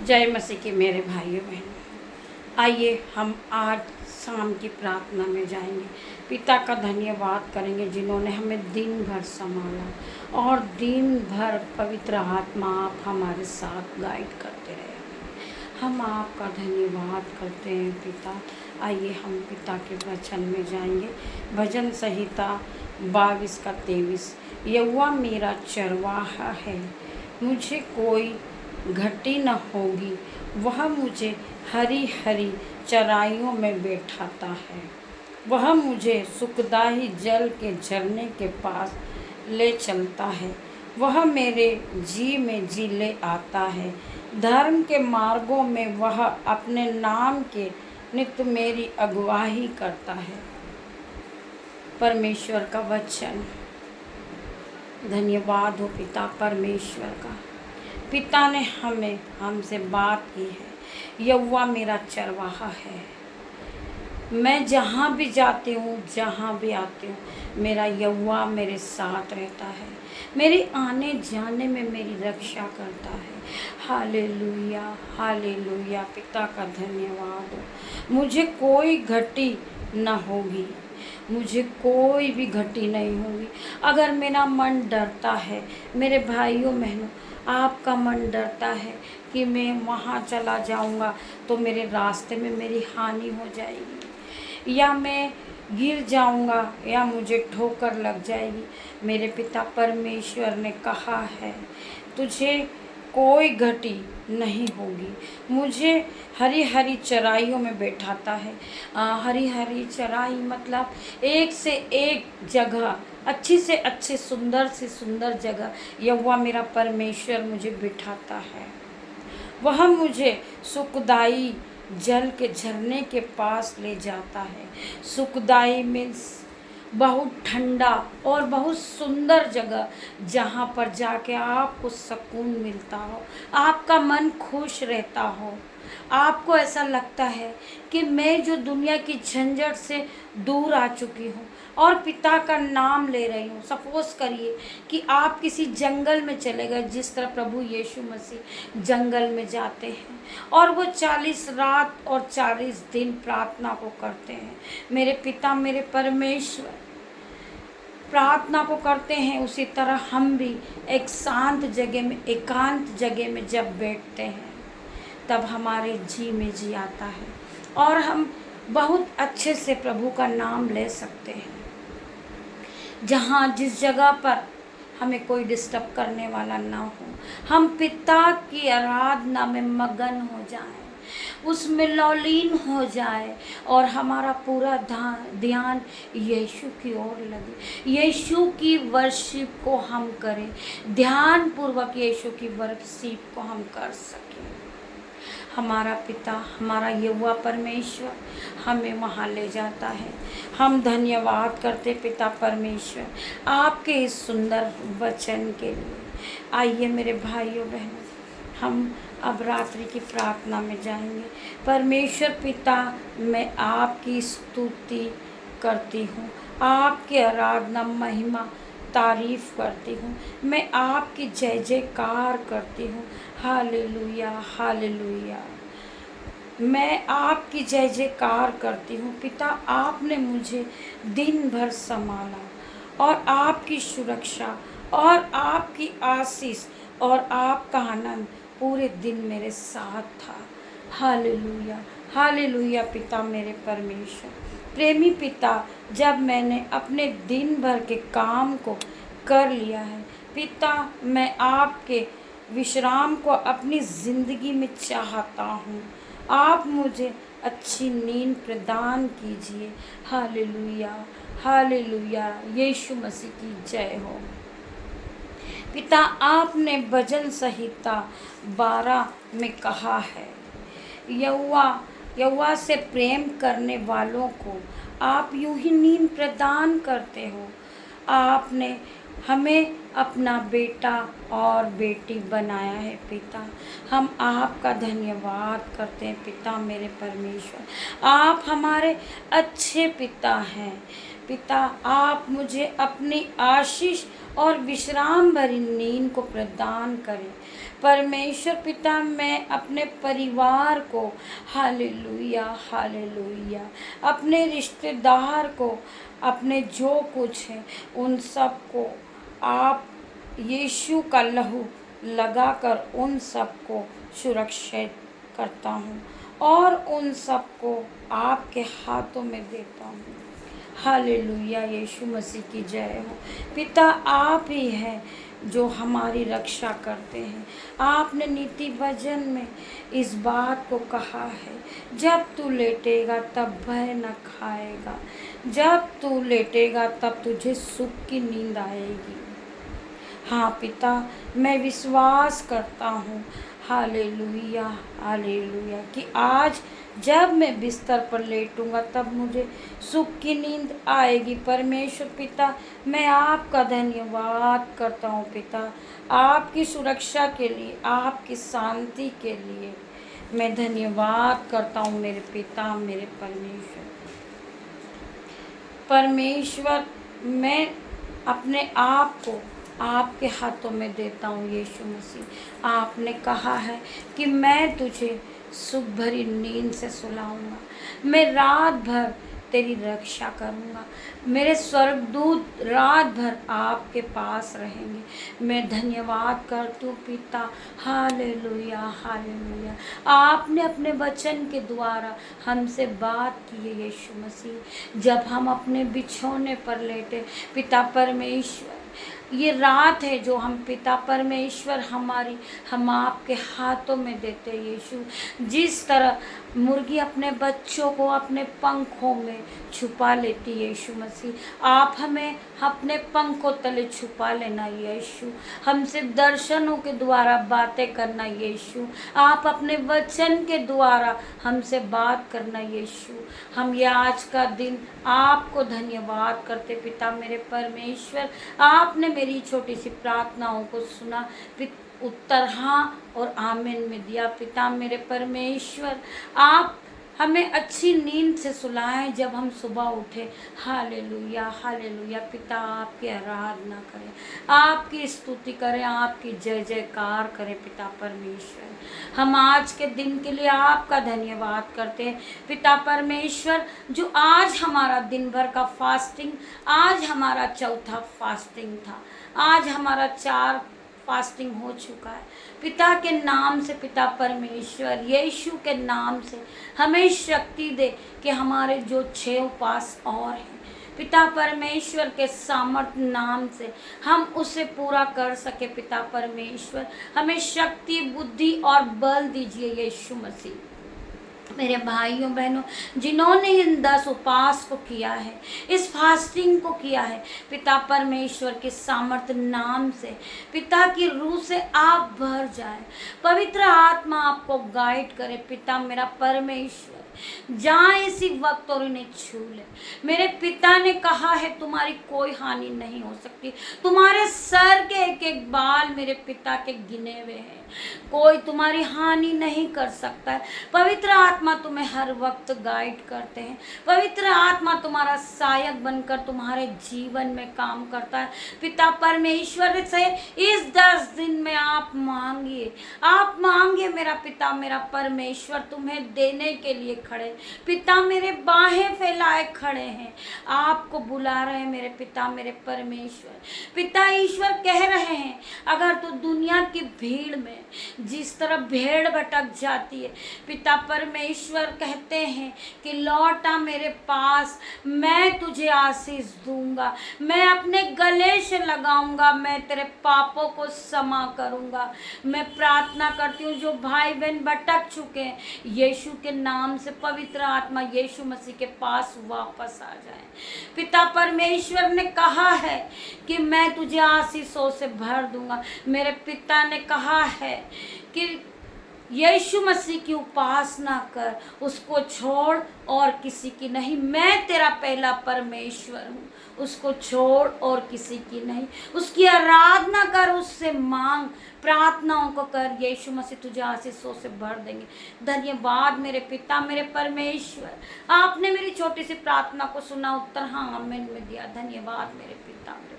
जय मसीह के मेरे भाइयों बहनों, आइए हम आज शाम की प्रार्थना में जाएंगे। पिता का धन्यवाद करेंगे जिन्होंने हमें दिन भर संभाला और दिन भर पवित्र आत्मा आप हमारे साथ गाइड करते रहे। हम आपका धन्यवाद करते हैं पिता। आइए हम पिता के वचन में जाएंगे। भजन संहिता 22 का 23। यहोवा मेरा चरवाहा है, मुझे कोई घटी न होगी। वह मुझे हरी हरी चराइयों में बैठाता है। वह मुझे सुखदायी जल के झरने के पास ले चलता है। वह मेरे जी में जी ले आता है। धर्म के मार्गों में वह अपने नाम के नित्य मेरी अगुवाई करता है। परमेश्वर का वचन। धन्यवाद हो पिता परमेश्वर का। पिता ने हमसे बात की है। यहोवा मेरा चरवाहा है। मैं जहाँ भी जाती हूँ, जहाँ भी आती हूँ, मेरा यहोवा मेरे साथ रहता है। मेरे आने जाने में मेरी रक्षा करता है। Hallelujah hallelujah. पिता का धन्यवाद हो। मुझे कोई घटी न होगी, मुझे कोई भी घटी नहीं होगी। अगर मेरा मन डरता है, मेरे भाइयों बहनों, आपका मन डरता है कि मैं वहाँ चला जाऊँगा तो मेरे रास्ते में मेरी हानि हो जाएगी, या मैं गिर जाऊँगा, या मुझे ठोकर लग जाएगी। मेरे पिता परमेश्वर ने कहा है, तुझे कोई घटी नहीं होगी। मुझे हरी हरी चराइयों में बैठाता है। हरी हरी चराई मतलब एक से एक जगह, अच्छी से अच्छी, सुंदर से सुंदर जगह यहोवा मेरा परमेश्वर मुझे बिठाता है। वह मुझे सुखदाई जल के झरने के पास ले जाता है। सुखदाई मीन्स बहुत ठंडा और बहुत सुंदर जगह, जहाँ पर जाके आपको सुकून मिलता हो, आपका मन खुश रहता हो। आपको ऐसा लगता है कि मैं जो दुनिया की झंझट से दूर आ चुकी हूँ और पिता का नाम ले रही हूँ। सपोज करिए कि आप किसी जंगल में चले गए, जिस तरह प्रभु यीशु मसीह जंगल में जाते हैं और वो 40 रात और 40 दिन प्रार्थना को करते हैं। मेरे पिता मेरे परमेश्वर प्रार्थना को करते हैं, उसी तरह हम भी एक शांत जगह में, एकांत जगह में जब बैठते हैं, तब हमारे जी में जी आता है और हम बहुत अच्छे से प्रभु का नाम ले सकते हैं। जहाँ जिस जगह पर हमें कोई डिस्टर्ब करने वाला ना हो, हम पिता की आराधना में मगन हो जाएं, उसमें लौलीन हो जाए और हमारा पूरा ध्यान यीशु की ओर लगे। यीशु की वर्शिप को हम करें, ध्यान पूर्वक यीशु की वर्शिप को हम कर सकें। हमारा पिता, हमारा यहोवा परमेश्वर हमें वहाँ ले जाता है। हम धन्यवाद करते पिता परमेश्वर आपके इस सुंदर वचन के लिए। आइए मेरे भाइयों बहनों, हम अब रात्रि की प्रार्थना में जाएंगे। परमेश्वर पिता, मैं आपकी स्तुति करती हूँ, आपकी आराधना महिमा तारीफ करती हूँ। मैं आपकी जय जयकार करती हूँ। Hallelujah hallelujah. मैं आपकी जय जयकार करती हूँ। पिता, आपने मुझे दिन भर संभाला और आपकी सुरक्षा और आपकी आशीष और आपका आनंद पूरे दिन मेरे साथ था। Hallelujah hallelujah. पिता मेरे परमेश्वर प्रेमी पिता, जब मैंने अपने दिन भर के काम को कर लिया है पिता, मैं आपके विश्राम को अपनी ज़िंदगी में चाहता हूँ। आप मुझे अच्छी नींद प्रदान कीजिए। Hallelujah hallelujah. यीशु मसीह की जय हो। पिता, आपने भजन संहिता 12 में कहा है, यहोवा से प्रेम करने वालों को आप यूं ही नींद प्रदान करते हो। आपने हमें अपना बेटा और बेटी बनाया है पिता। हम आपका धन्यवाद करते हैं पिता मेरे परमेश्वर। आप हमारे अच्छे पिता हैं। पिता, आप मुझे अपनी आशीष और विश्राम भरी नींद को प्रदान करें। परमेश्वर पिता, मैं अपने परिवार को, हालेलुया हालेलुया, अपने रिश्तेदार को, अपने जो कुछ है उन सब को आप यीशु का लहू लगाकर उन सब को सुरक्षित करता हूँ और उन सब को आपके हाथों में देता हूँ। हालेलुया, यीशु मसीह की जय हो। पिता, आप ही हैं जो हमारी रक्षा करते हैं। आपने नीति वचन में इस बात को कहा है, जब तू लेटेगा तब भय न खाएगा, जब तू लेटेगा तब तुझे सुख की नींद आएगी। हाँ पिता, मैं विश्वास करता हूँ, हालेलुया हालेलुया, कि आज जब मैं बिस्तर पर लेटूंगा तब मुझे सुख की नींद आएगी। परमेश्वर पिता, मैं आपका धन्यवाद करता हूँ पिता, आपकी सुरक्षा के लिए, आपकी शांति के लिए मैं धन्यवाद करता हूँ मेरे पिता, मेरे परमेश्वर। परमेश्वर, मैं अपने आप को आपके हाथों में देता हूँ यीशु मसीह। आपने कहा है कि मैं तुझे सुख भरी नींद से सुलाऊंगा, मैं रात भर तेरी रक्षा करूंगा, मेरे स्वर्गदूत रात भर आपके पास रहेंगे। मैं धन्यवाद करती हूँ पिता, हालेलुया हालेलुया। आपने अपने वचन के द्वारा हमसे बात की है यीशु मसीह, जब हम अपने बिछौने पर लेटे। पिता परमेश्वर, ये रात है जो हम पिता परमेश्वर हम आपके हाथों में देते हैं यीशु। जिस तरह मुर्गी अपने बच्चों को अपने पंखों में छुपा लेती है यीशु मसीह, आप हमें अपने पंखों तले छुपा लेना यीशु। हमसे दर्शनों के द्वारा बातें करना यीशु, आप अपने वचन के द्वारा हमसे बात करना यीशु। हम ये आज का दिन आपको धन्यवाद करते पिता मेरे परमेश्वर। आपने मेरी छोटी सी प्रार्थनाओं को सुना, उत्तर हाँ और आमीन में दिया। पिता मेरे परमेश्वर, आप हमें अच्छी नींद से सुलाएं जब हम सुबह उठे। Hallelujah hallelujah. पिता, आपकी आराधना करें, आपकी स्तुति करें, आपकी जय जयकार करें पिता परमेश्वर। हम आज के दिन के लिए आपका धन्यवाद करते हैं पिता परमेश्वर, जो आज हमारा दिन भर का फास्टिंग, आज हमारा चौथा फास्टिंग था, आज हमारा 4 फास्टिंग हो चुका है। पिता के नाम से पिता परमेश्वर, यीशु के नाम से हमें शक्ति दे कि हमारे जो 6 उपवास और हैं पिता परमेश्वर के सामर्थ नाम से हम उसे पूरा कर सके। पिता परमेश्वर, हमें शक्ति, बुद्धि और बल दीजिए यीशु मसीह। मेरे भाइयों बहनों, जिन्होंने इन 10 उपवास को किया है, इस फास्टिंग को किया है, पिता परमेश्वर के सामर्थ नाम से, पिता की रूह से आप भर जाए, पवित्र आत्मा आपको गाइड करे पिता मेरा परमेश्वर। जहाँ इसी वक्त और इन्हें छू ले। मेरे पिता ने कहा है तुम्हारी कोई हानि नहीं हो सकती। तुम्हारे सर के एक एक बाल मेरे पिता के गिने हुए हैं, कोई तुम्हारी हानि नहीं कर सकता है। पवित्र आत्मा तुम्हें हर वक्त गाइड करते हैं। पवित्र आत्मा तुम्हारा सहायक बनकर तुम्हारे जीवन में काम करता है। पिता परमेश्वर से इस 10 दिन में आप मांगिए मेरा पिता मेरा परमेश्वर तुम्हें देने के लिए खड़े। पिता मेरे बाहें फैलाए खड़े हैं, आपको बुला रहे हैं मेरे पिता मेरे परमेश्वर। पिता ईश्वर कह रहे हैं, अगर तू दुनिया की भीड़ में जिस तरह भेड़ भटक जाती है, पिता परमेश्वर कहते हैं कि लौट आ मेरे पास, मैं तुझे आशीष दूंगा, मैं अपने गले से लगाऊंगा, मैं तेरे पापों को क्षमा करूंगा। मैं प्रार्थना करती हूँ जो भाई बहन भटक चुके हैं, यीशु के नाम से पवित्र आत्मा यीशु मसीह के पास वापस आ जाए। पिता परमेश्वर ने कहा है कि मैं तुझे आशीषों से भर दूंगा। मेरे पिता ने कहा है कि यीशु मसीह की उपासना कर, उसको छोड़ और किसी की नहीं। मैं तेरा पहला परमेश्वर हूँ, उसको छोड़ और किसी की नहीं। उसकी आराधना कर, उससे मांग, प्रार्थनाओं को कर, यीशु मसीह तुझे आशीषों से भर देंगे। धन्यवाद मेरे पिता मेरे परमेश्वर, आपने मेरी छोटी सी प्रार्थना को सुना, उत्तर हाँ आमीन में दिया। धन्यवाद मेरे पिता मेरे